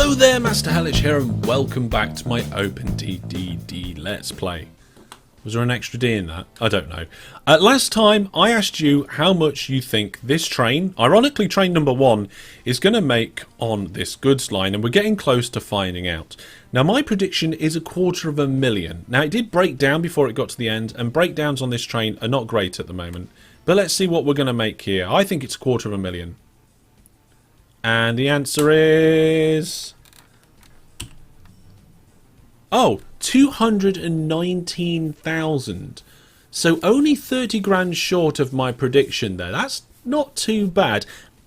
Hello there, Master Hellish here, and welcome back to my OpenTTD Let's Play. Was there an extra D in that? I don't know. Last time I asked you how much you think this train, ironically train number 1, is going to make on this goods line, and we're getting close to finding out. Now my prediction is $250,000. Now it did break down before it got to the end, and breakdowns on this train are not great at the moment. But let's see what we're going to make here. I think it's $250,000. And the answer is... oh, 219,000. So only 30 grand short of my prediction there. That's not too bad.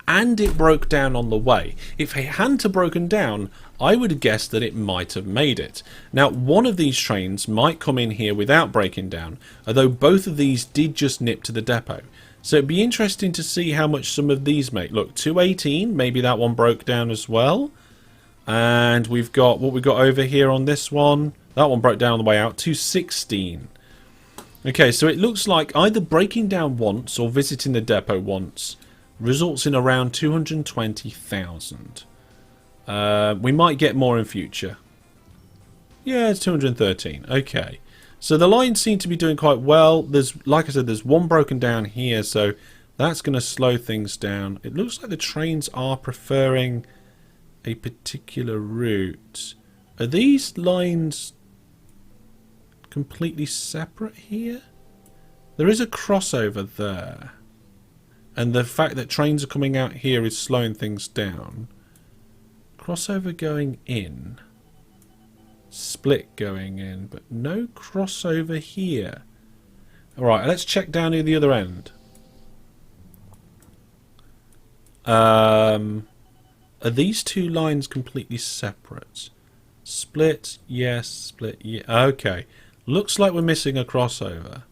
And it broke down on the way. If it hadn't broken down, I would have guessed that it might have made it. Now, one of these trains might come in here without breaking down, although both of these did just nip to the depot. So it'd be interesting to see how much some of these make. Look, 218, maybe that one broke down as well. And we've got what we got over here on this one. That one broke down on the way out, 216. Okay, so it looks like either breaking down once or visiting the depot once results in around 220,000. We might get more in future. Yeah, it's 213. Okay. So the lines seem to be doing quite well. There's, like I said, there's one broken down here, so that's going to slow things down. It looks like the trains are preferring a particular route. Are these lines completely separate here? There is a crossover there. And the fact that trains are coming out here is slowing things down. Crossover going in. Split going in, but no crossover here. Alright, let's check down near the other end. Are these two lines completely separate? Split, yes, split, yeah. Okay. Looks like we're missing a crossover.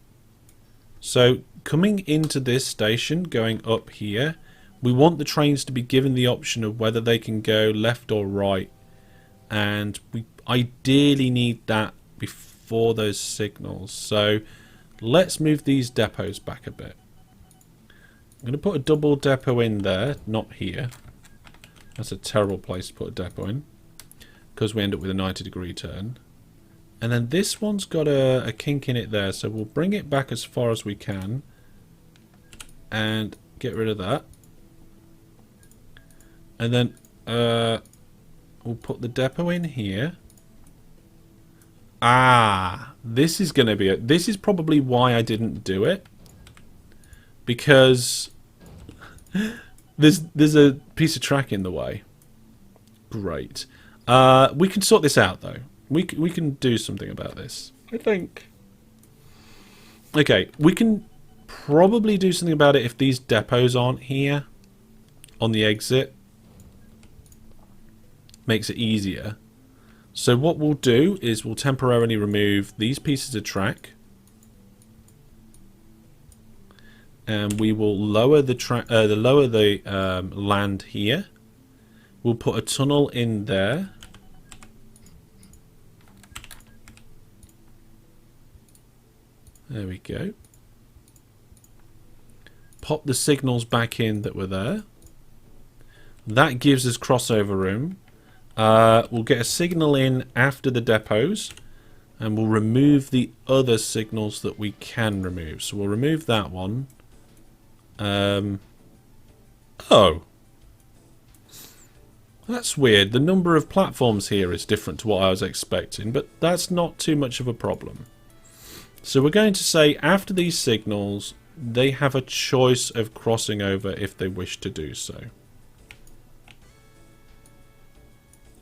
So, coming into this station, going up here, we want the trains to be given the option of whether they can go left or right. And we ideally need that before those signals. So let's move these depots back a bit. I'm going to put a double depot in there, not here. That's a terrible place to put a depot in, because we end up with a 90-degree turn. And then this one's got a kink in it there, so we'll bring it back as far as we can and get rid of that. And then we'll put the depot in here. Ah, this is going to be it. This is probably why I didn't do it, because there's a piece of track in the way. Great. We can sort this out though. We can do something about this, I think. Okay, we can probably do something about it if these depots aren't here on the exit. Makes it easier. So what we'll do is we'll temporarily remove these pieces of track, and we will lower the land here. We'll put a tunnel in there. There we go. Pop the signals back in that were there. That gives us crossover room. We'll get a signal in after the depots, and we'll remove the other signals that we can remove. So we'll remove that one. Oh, that's weird. The number of platforms here is different to what I was expecting, but that's not too much of a problem. So we're going to say after these signals, they have a choice of crossing over if they wish to do so.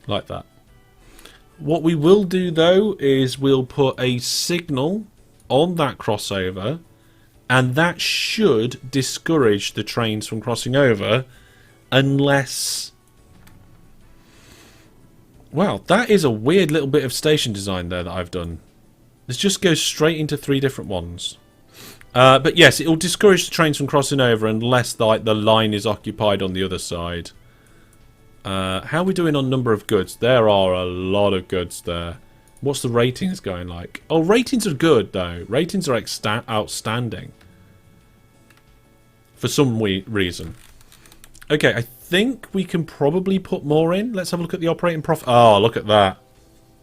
Like that. What we will do though is we'll put a signal on that crossover, and that should discourage the trains from crossing over unless... Wow, that is a weird little bit of station design there that I've done. This just goes straight into 3 different ones. But yes, it will discourage the trains from crossing over unless the line is occupied on the other side. How are we doing on number of goods? There are a lot of goods there. What's the ratings going like? Oh, ratings are good though. Ratings are outstanding. For some reason. Okay, I think we can probably put more in. Let's have a look at the operating profit. Oh, look at that.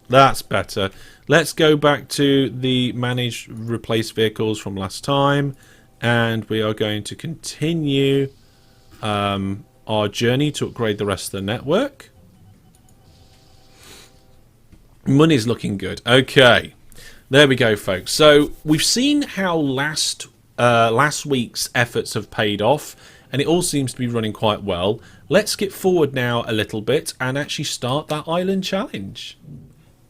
That's better. Let's go back to the manage replace vehicles from last time, and we are going to continue our journey to upgrade the rest of the network. Money's looking good. Okay, there we go, folks. So we've seen how last week's efforts have paid off, and it all seems to be running quite well. Let's skip forward now a little bit and actually start that island challenge.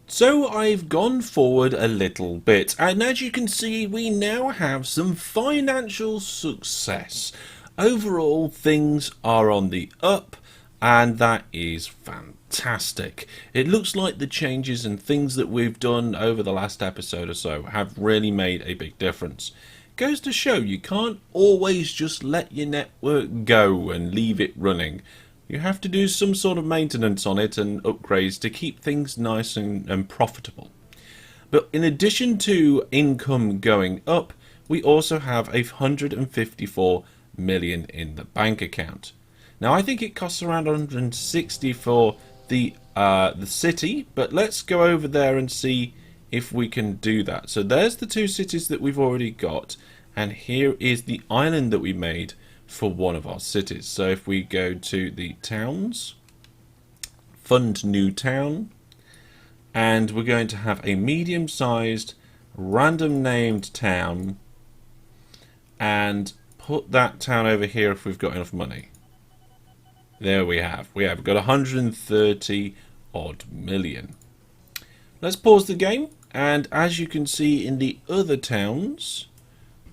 So I've gone forward a little bit, and as you can see, we now have some financial success. Overall, things are on the up, and that is fantastic. It looks like the changes and things that we've done over the last episode or so have really made a big difference. Goes to show you can't always just let your network go and leave it running. You have to do some sort of maintenance on it and upgrades to keep things nice and profitable. But in addition to income going up, we also have 154 million in the bank account. Now I think it costs around 160 for the city, but let's go over there and see if we can do that. So there's the two cities that we've already got, and here is the island that we made for one of our cities. So if we go to the towns, fund new town, and we're going to have a medium-sized random named town, and put that town over here if we've got enough money. There we have. We've got 130 odd million. Let's pause the game, and as you can see in the other towns,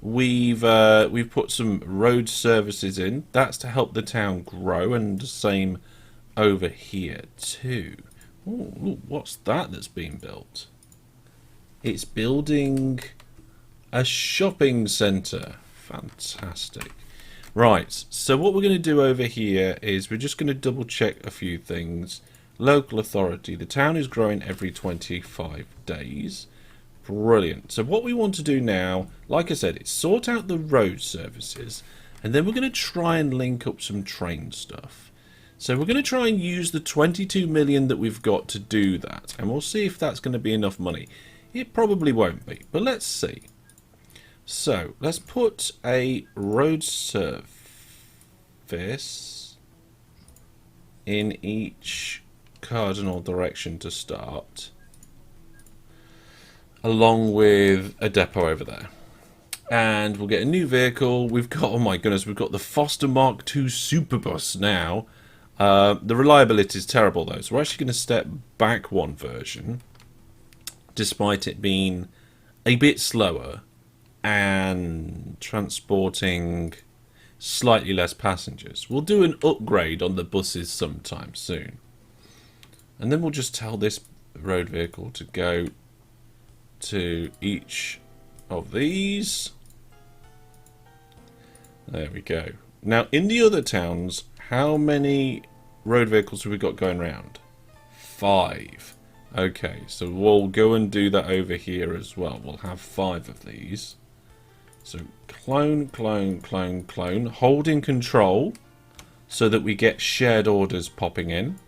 we've put some road services in. That's to help the town grow, and the same over here too. Ooh, what's that that's being built? It's building a shopping centre. Fantastic. Right, so what we're going to do over here is we're just going to double check a few things. Local authority. The town is growing every 25 days. Brilliant. So what we want to do now, like I said, is sort out the road services, and then we're going to try and link up some train stuff. So we're going to try and use the 22 million that we've got to do that, and we'll see if that's going to be enough money. It probably won't be, but let's see. So let's put a road service in each cardinal direction to start, along with a depot over there. And we'll get a new vehicle. We've got, oh my goodness, we've got the Foster Mark II Superbus now. The reliability is terrible though, so we're actually going to step back one version, despite it being a bit slower and transporting slightly less passengers. We'll do an upgrade on the buses sometime soon. And then we'll just tell this road vehicle to go to each of these. There we go. Now in the other towns, how many road vehicles have we got going around? 5. Okay, so we'll go and do that over here as well. We'll have 5 of these. So clone, clone, clone, clone, holding control so that we get shared orders popping in,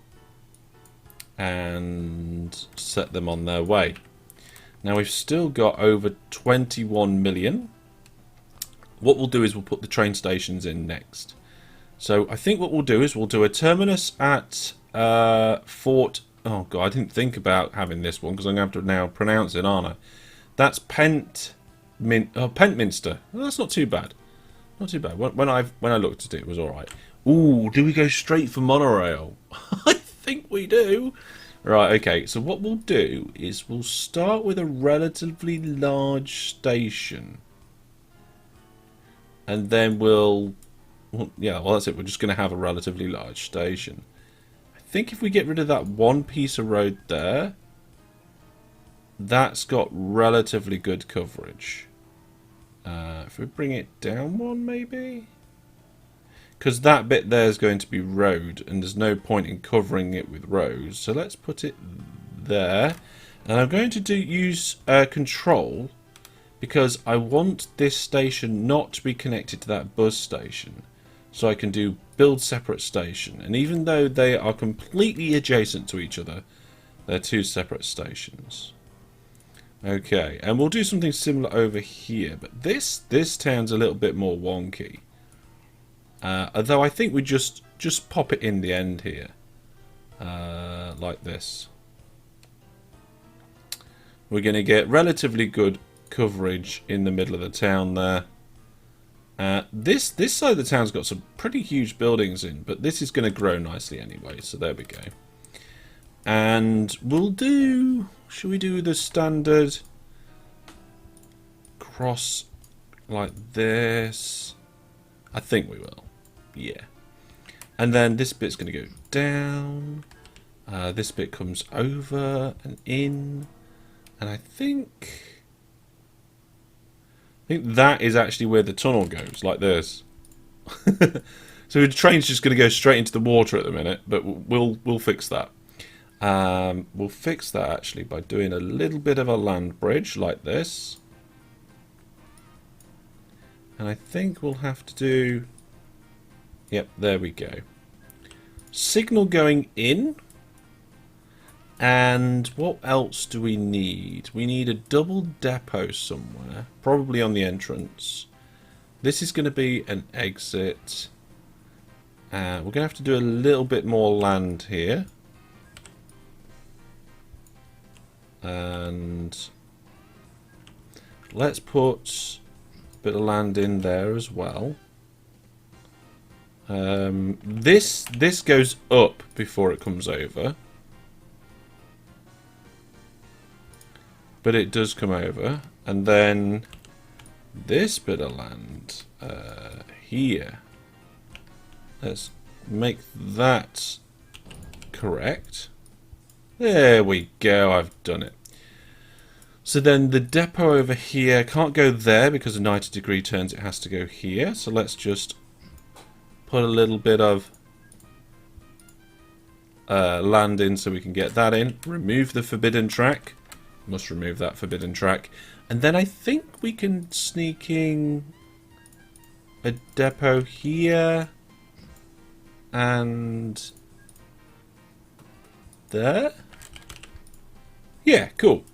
and set them on their way. Now we've still got over 21 million. What we'll do is we'll put the train stations in next. So I think what we'll do is we'll do a terminus at Fort... Oh god, I didn't think about having this one because I'm going to have to now pronounce it, aren't I? That's Pentminster. Well, that's not too bad. Not too bad. When I looked at it, it was all right. Ooh, do we go straight for monorail? I think we do. Right, okay. So what we'll do is we'll start with a relatively large station, and then well, that's it. We're just going to have a relatively large station. I think if we get rid of that one piece of road there, that's got relatively good coverage. If we bring it down one, maybe, because that bit there is going to be road, and there's no point in covering it with roads. So let's put it there, and I'm going to use control, because I want this station not to be connected to that bus station, so I can do build separate station. And even though they are completely adjacent to each other, they're two separate stations. Okay, and we'll do something similar over here. But this town's a little bit more wonky. Although I think we just pop it in the end here. Like this. We're going to get relatively good coverage in the middle of the town there. This side of the town's got some pretty huge buildings in, but this is going to grow nicely anyway, so there we go. And we'll do... Should we do the standard cross like this? I think we will. Yeah. And then this bit's going to go down. This bit comes over and in. And I think that is actually where the tunnel goes, like this. So the train's just going to go straight into the water at the minute, but we'll fix that. We'll fix that actually by doing a little bit of a land bridge like this. And I think we'll have to do... Yep, there we go. Signal going in. And what else do we need? We need a double depot somewhere, probably on the entrance. This is going to be an exit. We're going to have to do a little bit more land here. And let's put a bit of land in there as well. This goes up before it comes over. But it does come over. And then this bit of land here. Let's make that correct. There we go, I've done it. So then the depot over here can't go there because of 90 degree turns, it has to go here. So let's just put a little bit of land in so we can get that in. Remove the forbidden track. Must remove that forbidden track. And then I think we can sneak in a depot here. And there. Yeah, cool.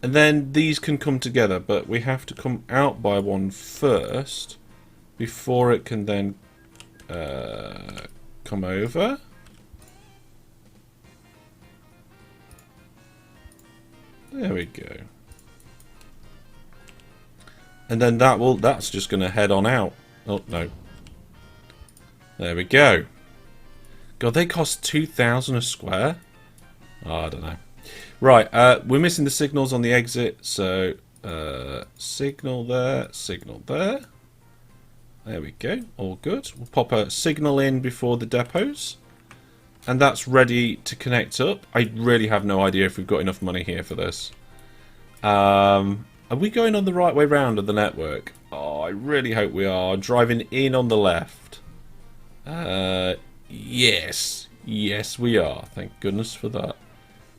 And then these can come together, but we have to come out by one first before it can then come over. There we go. And then that's just going to head on out. Oh, no. There we go. God, they cost 2,000 a square? Oh, I don't know. Right, we're missing the signals on the exit, so signal there, signal there. There we go, all good. We'll pop a signal in before the depots. And that's ready to connect up. I really have no idea if we've got enough money here for this. Are we going on the right way round of the network? Oh, I really hope we are. Driving in on the left. Yes. Yes, we are. Thank goodness for that.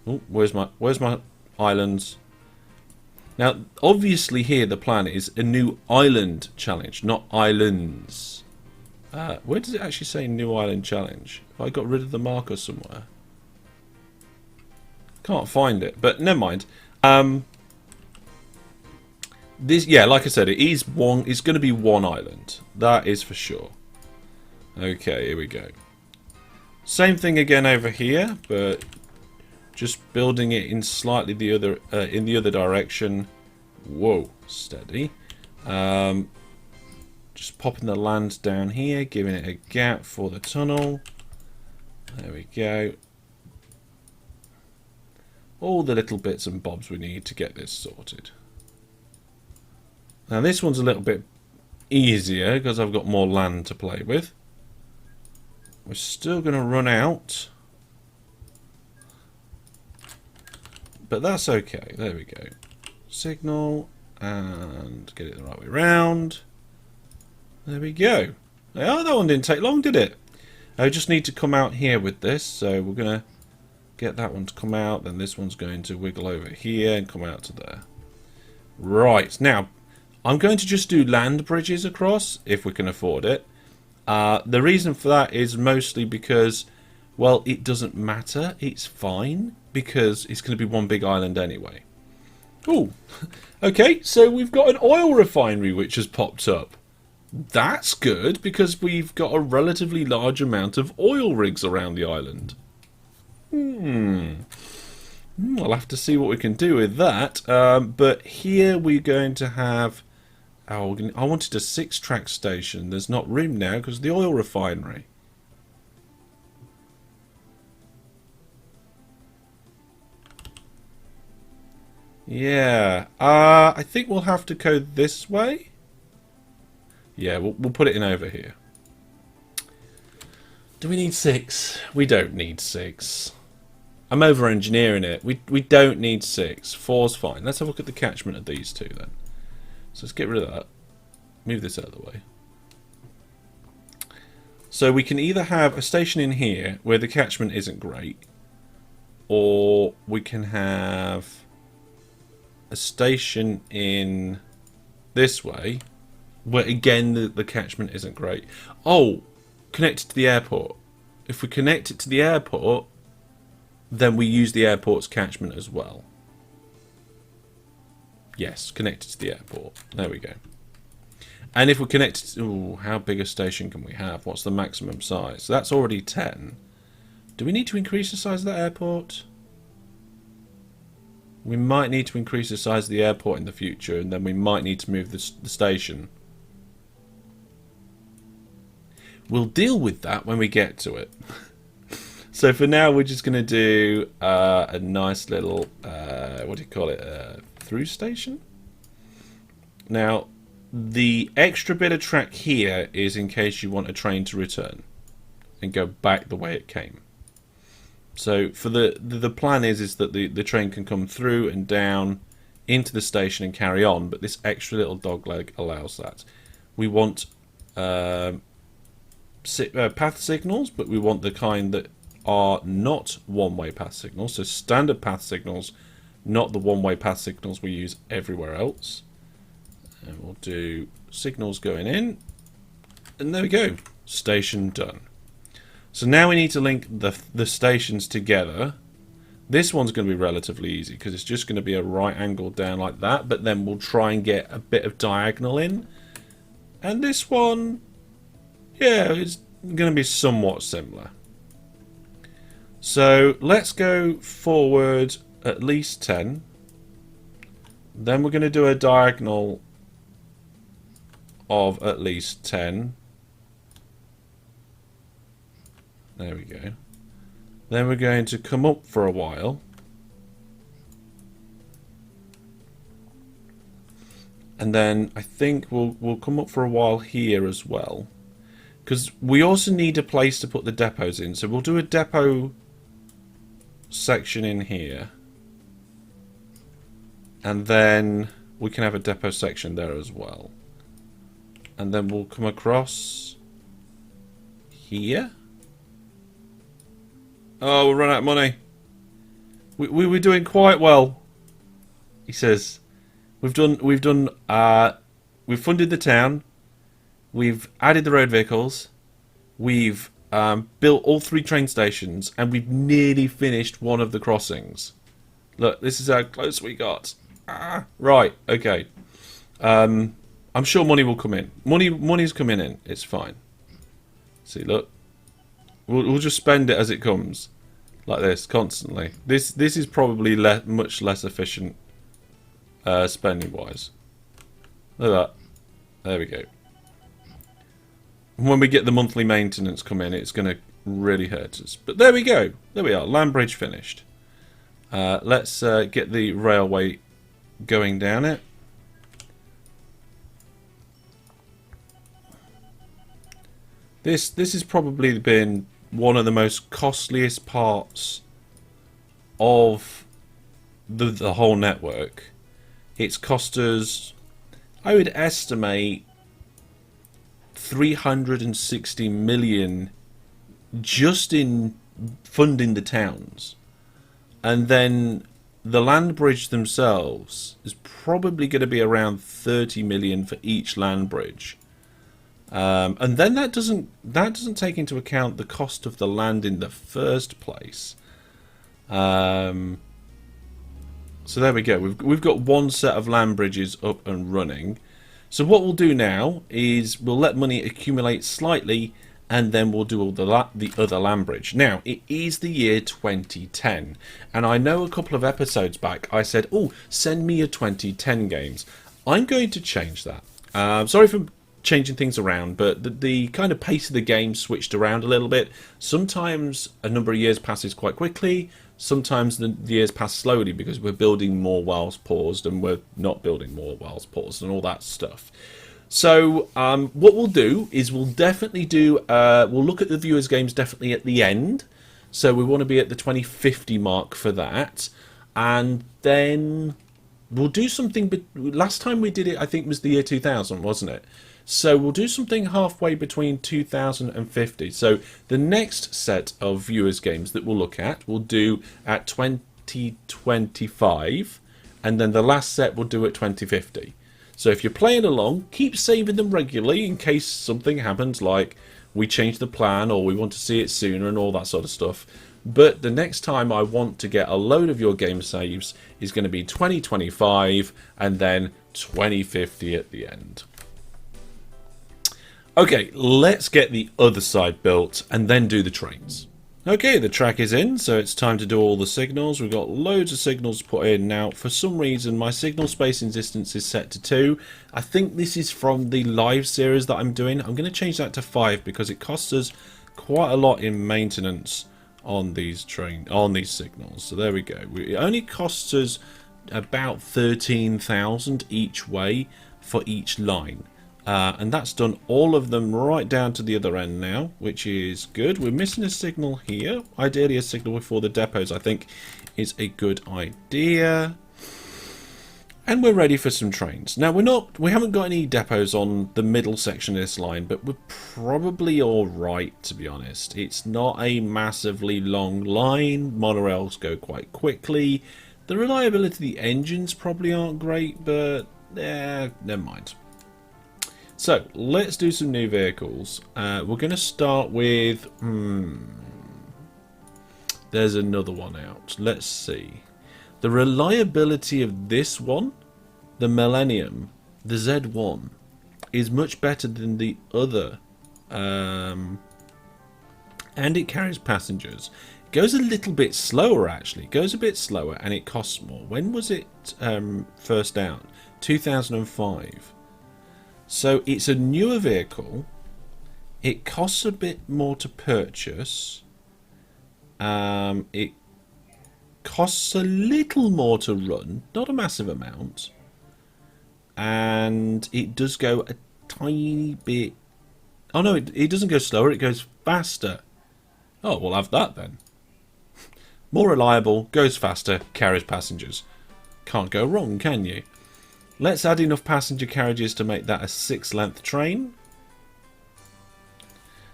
Oh, where's my islands? Now, obviously here the plan is a new island challenge, not islands. Where does it actually say new island challenge? Have I got rid of the marker somewhere? Can't find it, but never mind. This, yeah, like I said, it's going to be one island. That is for sure. Okay, here we go. Same thing again over here, but just building it in slightly the other direction. Whoa, steady. Just popping the land down here, giving it a gap for the tunnel. There we go. All the little bits and bobs we need to get this sorted. Now this one's a little bit easier because I've got more land to play with. We're still going to run out. But that's okay. There we go. Signal and get it the right way round. There we go. Oh, that one didn't take long, did it? I just need to come out here with this. So we're going to get that one to come out. Then this one's going to wiggle over here and come out to there. Right. Now, I'm going to just do land bridges across if we can afford it. The reason for that is mostly because, well, it doesn't matter. It's fine because it's going to be one big island anyway. Oh, okay, so we've got an oil refinery which has popped up. That's good because we've got a relatively large amount of oil rigs around the island. I'll have to see what we can do with that. But here we're going to have... Oh, I wanted a 6-track station. There's not room now because of the oil refinery. Yeah. I think we'll have to go this way. Yeah, we'll put it in over here. Do we need 6? We don't need 6. I'm over-engineering it. We don't need 6. 4's fine. Let's have a look at the catchment of these two then. So let's get rid of that. Move this out of the way. So we can either have a station in here where the catchment isn't great, or we can have a station in this way where again the catchment isn't great. Oh, connected to the airport. If we connect it to the airport, then we use the airport's catchment as well. Yes, connected to the airport. There we go. And if we connect it to... Ooh, how big a station can we have? What's the maximum size? So that's already 10. Do we need to increase the size of that airport? We might need to increase the size of the airport in the future, and then we might need to move the station. We'll deal with that when we get to it. So for now, we're just going to do a nice little, what do you call it, through station? Now, the extra bit of track here is in case you want a train to return and go back the way it came. So for the plan is that the train can come through and down into the station and carry on, but this extra little dogleg allows that. We want path signals, but we want the kind that are not one-way path signals, so standard path signals, not the one-way path signals we use everywhere else. And we'll do signals going in, and there we go, station done. So now we need to link the stations together. This one's going to be relatively easy because it's just going to be a right angle down like that, but then we'll try and get a bit of diagonal in. And this one, yeah, it's going to be somewhat similar. So let's go forward at least 10. Then we're going to do a diagonal of at least 10. There we go. Then we're going to come up for a while. And then I think we'll come up for a while here as well. Because we also need a place to put the depots in. So we'll do a depot section in here. And then we can have a depot section there as well. And then we'll come across here. Oh, we'll run out of money. We were doing quite well. He says, we've funded the town. We've added the road vehicles. We've built all 3 train stations, and we've nearly finished one of the crossings. Look, this is how close we got. Right, okay. I'm sure money will come in. Money's coming in. It's fine. See, look. We'll just spend it as it comes, like this, constantly. This is probably much less efficient, spending wise. Look at that. There we go. When we get the monthly maintenance come in, it's going to really hurt us. But there we go. There we are. Land bridge finished. Let's get the railway going down it. This has probably been one of the most costliest parts of the whole network. It's cost us, I would estimate, 360 million just in funding the towns. And then the land bridge themselves is probably going to be around 30 million for each land bridge. And then that doesn't take into account the cost of the land in the first place. So there we go. We've got one set of land bridges up and running. So what we'll do now is we'll let money accumulate slightly, and then we'll do all the other land bridge. Now, it is the year 2010, and I know a couple of episodes back I said, oh, send me your 2010 games. I'm going to change that. Sorry for changing things around, but the kind of pace of the game switched around a little bit. Sometimes a number of years passes quite quickly. Sometimes the years pass slowly because we're building more whilst paused, and we're not building more whilst paused, and all that stuff. So what we'll do is we'll definitely do, we'll look at the viewers' games definitely at the end. So we want to be at the 2050 mark for that. And then we'll do something, last time we did it I think was the year 2000, wasn't it? So we'll do something halfway between 2000 and 50. So the next set of viewers' games that we'll look at, we'll do at 2025. And then the last set we'll do at 2050. So if you're playing along, keep saving them regularly in case something happens, like we change the plan or we want to see it sooner and all that sort of stuff. But the next time I want to get a load of your game saves is going to be 2025 and then 2050 at the end. Okay, let's get the other side built and then do the trains. Okay, the track is in, so it's time to do all the signals. We've got loads of signals put in. Now, for some reason, my signal spacing distance is set to 2. I think this is from the live series that I'm doing. I'm going to change that to 5 because it costs us quite a lot in maintenance on these signals. So there we go. It only costs us about 13,000 each way for each line. And that's done all of them right down to the other end now, which is good. We're missing a signal here. Ideally a signal before the depots, I think, is a good idea. And we're ready for some trains. Now we haven't got any depots on the middle section of this line, but we're probably alright, to be honest. It's not a massively long line. Monorails go quite quickly. The reliability of the engines probably aren't great, but never mind. So, let's do some new vehicles. We're going to start with... there's another one out. Let's see. The reliability of this one, the Millennium, the Z1, is much better than the other. And it carries passengers. It goes a little bit slower, actually. It goes a bit slower, and it costs more. When was it first out? 2005. So it's a newer vehicle. It costs a bit more to purchase. It costs a little more to run, not a massive amount. And it does go a tiny bit... Oh no, it doesn't go slower, it goes faster. Oh, we'll have that then. More reliable, goes faster, carries passengers. Can't go wrong, can you? Let's add enough passenger carriages to make that a 6-length train.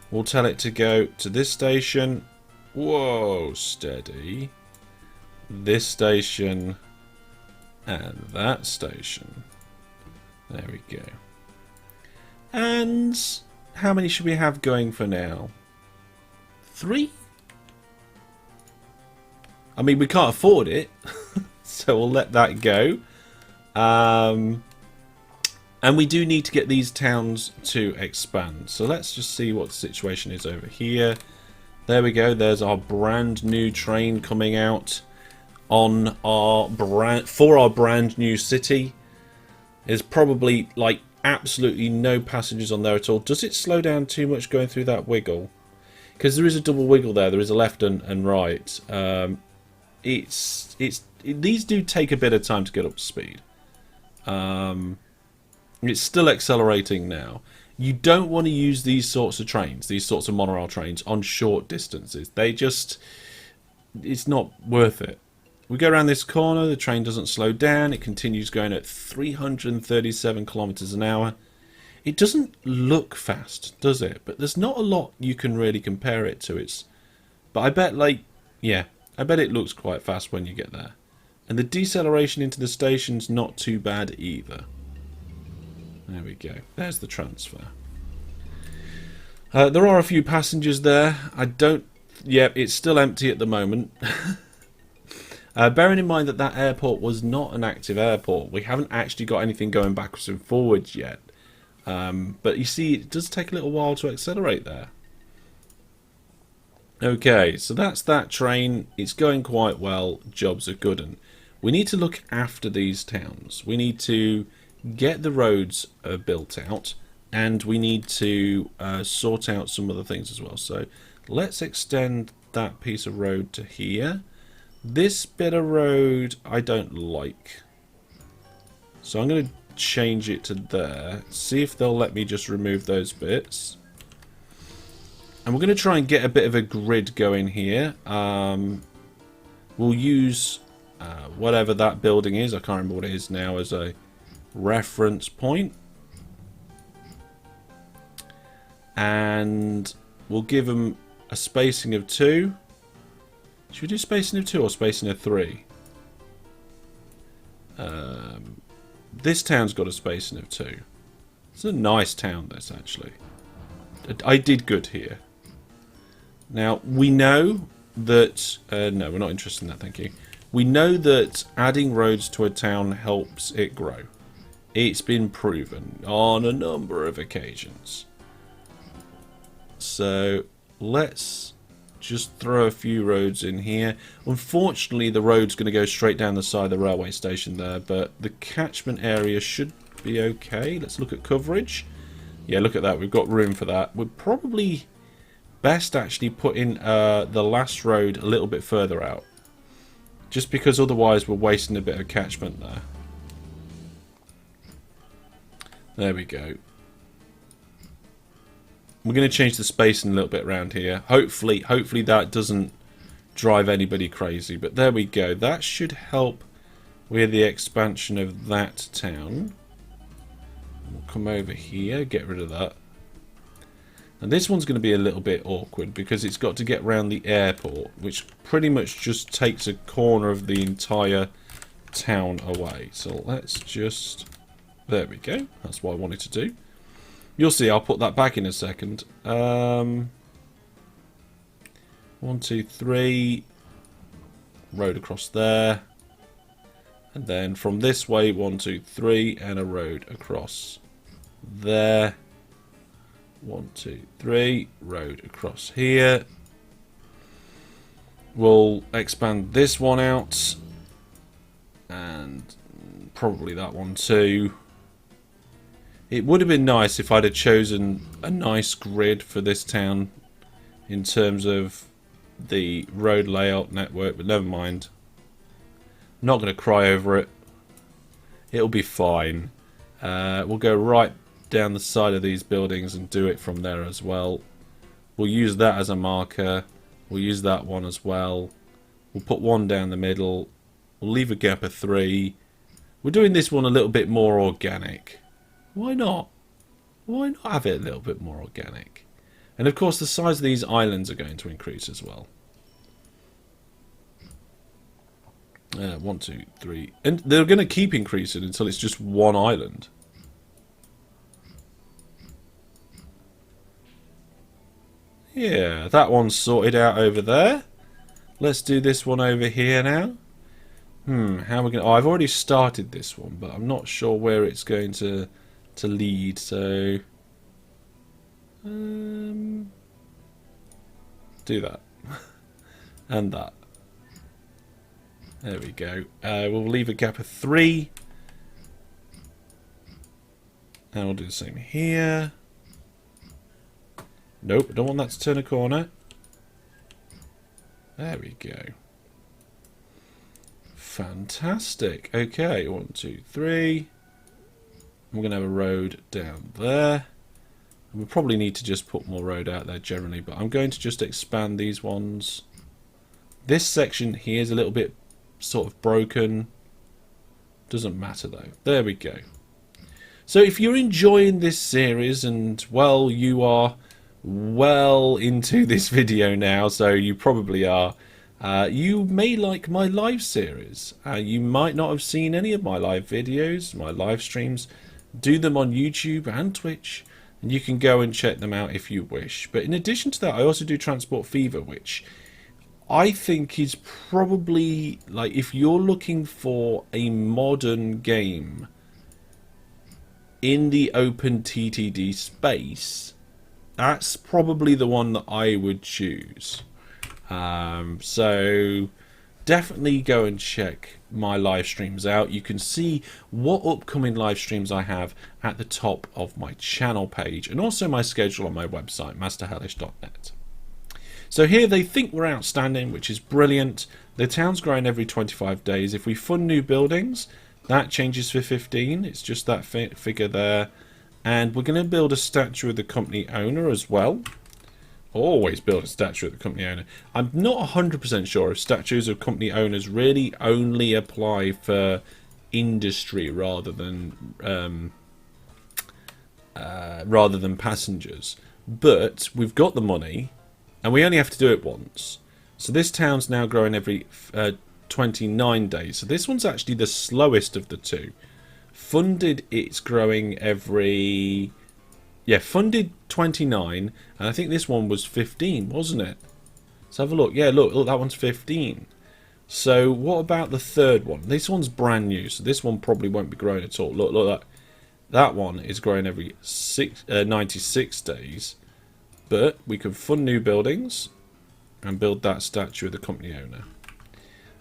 We'll tell it to go to this station. Whoa, steady. This station. And that station. There we go. And how many should we have going for now? 3? I mean, we can't afford it. So we'll let that go. And we do need to get these towns to expand. So let's just see what the situation is over here. There we go. There's our brand new train coming out on our for our brand new city. There's probably like absolutely no passengers on there at all. Does it slow down too much going through that wiggle? Because there is a double wiggle there. There is a left and right. These do take a bit of time to get up to speed. It's still accelerating now. You don't want to use these sorts of trains, these sorts of monorail trains, on short distances. It's not worth it. We go around this corner, the train doesn't slow down, it continues going at 337 kilometers an hour. It doesn't look fast, does it? But there's not a lot you can really compare it to. But I bet, I bet it looks quite fast when you get there. And the deceleration into the station's not too bad either. There we go. There's the transfer. There are a few passengers there. I don't... Yeah, it's still empty at the moment. Bearing in mind that that airport was not an active airport. We haven't actually got anything going backwards and forwards yet. But you see, it does take a little while to accelerate there. Okay, so that's that train. It's going quite well. Jobs are good. And we need to look after these towns. We need to get the roads built out. And we need to sort out some other things as well. So let's extend that piece of road to here. This bit of road I don't like. So I'm going to change it to there. See if they'll let me just remove those bits. And we're going to try and get a bit of a grid going here. We'll use whatever that building is. I can't remember what it is now as a reference point. And we'll give them a spacing of 2. Should we do spacing of 2 or spacing of 3? This town's got a spacing of 2. It's a nice town, this, actually. I did good here. Now, we know that... no, we're not interested in that, thank you. We know that adding roads to a town helps it grow. It's been proven on a number of occasions. So, let's just throw a few roads in here. Unfortunately, the road's going to go straight down the side of the railway station there, but the catchment area should be okay. Let's look at coverage. Yeah, look at that. We've got room for that. We're probably best actually putting the last road a little bit further out. Just because otherwise we're wasting a bit of catchment there. There we go. We're going to change the spacing a little bit around here. Hopefully that doesn't drive anybody crazy. But there we go. That should help with the expansion of that town. We'll come over here, get rid of that. And this one's going to be a little bit awkward because it's got to get around the airport, which pretty much just takes a corner of the entire town away. So let's just... There we go. That's what I wanted to do. You'll see, I'll put that back in a second. 1, 2, 3. Road across there. And then from this way, 1, 2, 3. And a road across there. 1, 2, 3. Road across here. We'll expand this one out. And probably that one too. It would have been nice if I'd have chosen a nice grid for this town in terms of the road layout network, but never mind. I'm not going to cry over it. It'll be fine. We'll go right down the side of these buildings and do it from there as well. We'll use that as a marker. We'll use that one as well. We'll put one down the middle. We'll leave a gap of 3. We're doing this one a little bit more organic. Why not? Why not have it a little bit more organic? And of course the size of these islands are going to increase as well. 1, 2, 3. And they're going to keep increasing until it's just one island. Yeah, that one's sorted out over there. Let's do this one over here now. How are we going to... Oh, I've already started this one, but I'm not sure where it's going to lead, so... do that. And that. There we go. We'll leave a gap of 3. And we'll do the same here. Nope, I don't want that to turn a corner. There we go. Fantastic. Okay, 1, 2, 3. We're going to have a road down there. And we probably need to just put more road out there generally, but I'm going to just expand these ones. This section here is a little bit sort of broken. Doesn't matter though. There we go. So if you're enjoying this series, and well, you are well into this video now, so you probably are. You may like my live series. You might not have seen any of my live videos, my live streams. Do them on YouTube and Twitch. and you can go and check them out if you wish. But in addition to that, I also do Transport Fever, which I think is probably, like, if you're looking for a modern game in the OpenTTD space, that's probably the one that I would choose. So definitely go and check my live streams out. You can see what upcoming live streams I have at the top of my channel page, and also my schedule on my website, masterhellish.net. So here they think we're outstanding, which is brilliant. The town's growing every 25 days. If we fund new buildings, that changes for 15. It's just that figure there. And we're going to build a statue of the company owner as well. Always build a statue of the company owner. I'm not 100% sure if statues of company owners really only apply for industry rather than passengers. But we've got the money, and we only have to do it once. So this town's now growing every 29 days. So this one's actually the slowest of the two. Funded, it's growing every... Yeah, funded 29, and I think this one was 15, wasn't it? Let's have a look. Yeah, look, that one's 15. So what about the third one? This one's brand new, so this one probably won't be growing at all. Look, that one is growing every 96 days. But we can fund new buildings and build that statue of the company owner.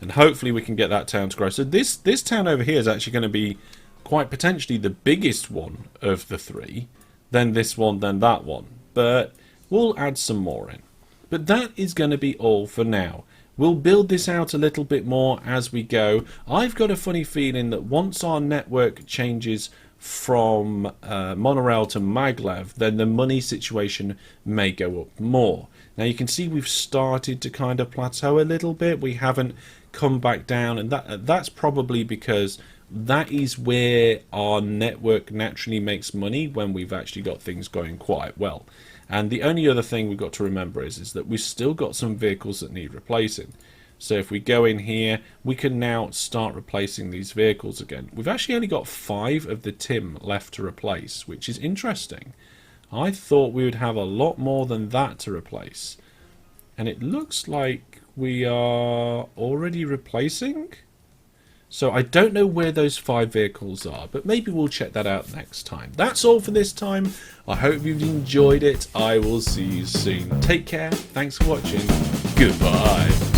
And hopefully we can get that town to grow. So this town over here is actually going to be quite potentially the biggest one of the three. Then this one, then that one. But we'll add some more in. But that is going to be all for now. We'll build this out a little bit more as we go. I've got a funny feeling that once our network changes from monorail to maglev, then the money situation may go up more. Now you can see we've started to kind of plateau a little bit. We haven't come back down, and that's probably because that is where our network naturally makes money, when we've actually got things going quite well. And the only other thing we've got to remember is that we've still got some vehicles that need replacing. So if we go in here, we can now start replacing these vehicles again. We've actually only got 5 of the TIM left to replace, which is interesting. I thought we would have a lot more than that to replace. And it looks like we are already replacing. So I don't know where those 5 vehicles are, but maybe we'll check that out next time. That's all for this time. I hope you've enjoyed it. I will see you soon. Take care. Thanks for watching. Goodbye.